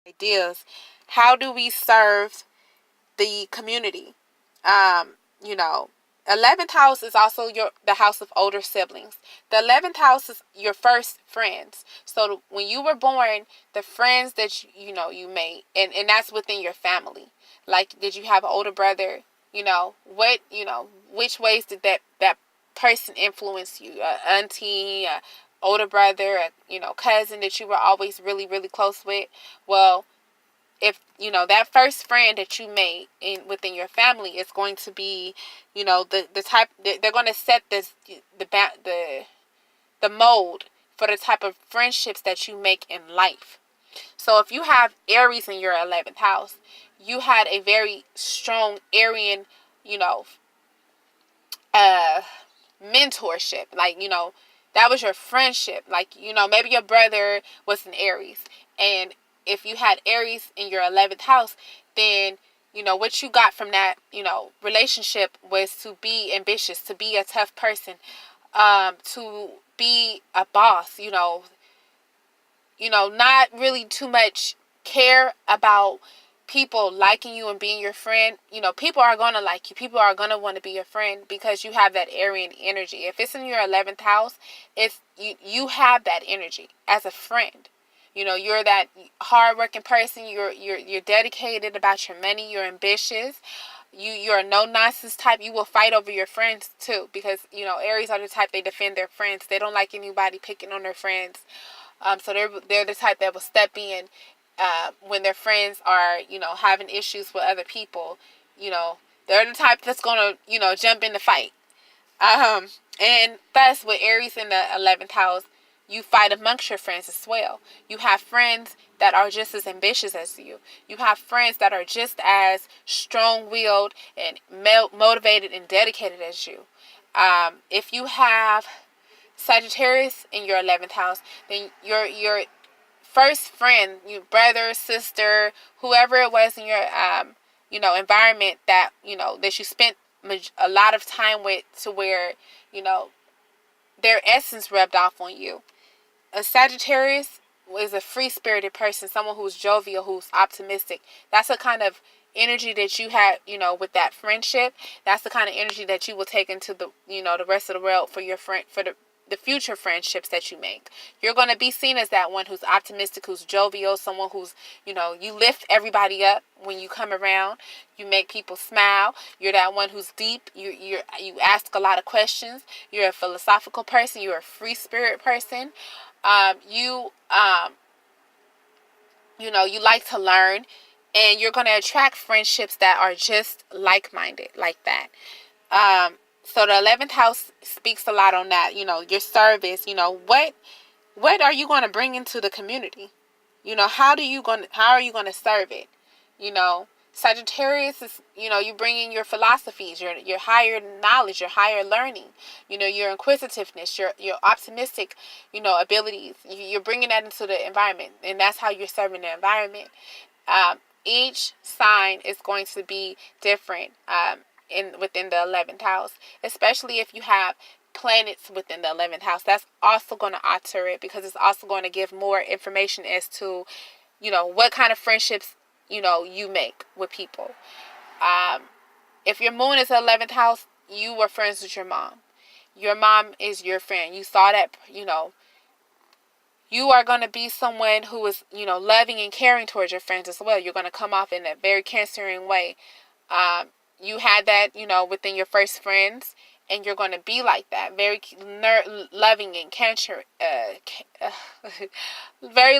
ideas. How do we serve the community? You know, 11th house is also the house of older siblings. The 11th house is your first friends. So when you were born, the friends that you made, and that's within your family. Like, did you have an older brother? Which ways did that person influence you? Auntie, older brother, cousin that you were always really, really close with. Well, if that first friend that you made within your family is going to be, the type, they're going to set the mold for the type of friendships that you make in life. So if you have Aries in your 11th house, you had a very strong Arian, you know, uh, mentorship. Like, that was your friendship. Like, maybe your brother was an Aries. And if you had Aries in your 11th house, then, what you got from that, relationship was to be ambitious, to be a tough person, to be a boss, not really too much care about people liking you and being your friend. People are going to like you. People are going to want to be your friend because you have that Aryan energy. If it's in your 11th house, it's you have that energy as a friend. You're that hardworking person. You're dedicated about your money. You're ambitious. You're a no nonsense type. You will fight over your friends too, because Aries are the type, they defend their friends. They don't like anybody picking on their friends. So they're the type that will step in when their friends are having issues with other people. They're the type that's gonna jump in the fight. And thus with Aries in the 11th house, you fight amongst your friends as well. You have friends that are just as ambitious as you. You have friends that are just as strong-willed and motivated and dedicated as you. If you have Sagittarius in your 11th house, then your first friend, your brother, sister, whoever it was in your environment that that you spent a lot of time with, to where their essence rubbed off on you. A Sagittarius is a free-spirited person, someone who's jovial, who's optimistic. That's the kind of energy that you had, with that friendship. That's the kind of energy that you will take into the rest of the world for your friend, for the future friendships that you make. You're going to be seen as that one who's optimistic, who's jovial, someone who's, you lift everybody up when you come around. You make people smile. You're that one who's deep. You ask a lot of questions. You're a philosophical person. You're a free spirit person. You like to learn, and you're going to attract friendships that are just like-minded, like that. So the 11th house speaks a lot on that. Your service. What are you going to bring into the community? How are you going to serve it? Sagittarius is, you bring in your philosophies, your higher knowledge, your higher learning, your inquisitiveness, your optimistic, abilities. You're bringing that into the environment, and that's how you're serving the environment. Each sign is going to be different within the 11th house, especially if you have planets within the 11th house. That's also going to alter it, because it's also going to give more information as to what kind of friendships you make with people. If your moon is the 11th house, you were friends with your mom. Your mom is your friend. You saw that, you are going to be someone who is, loving and caring towards your friends as well. You're going to come off in a very Cancerian way. You had that, within your first friends, and you're going to be like that, very loving and very loving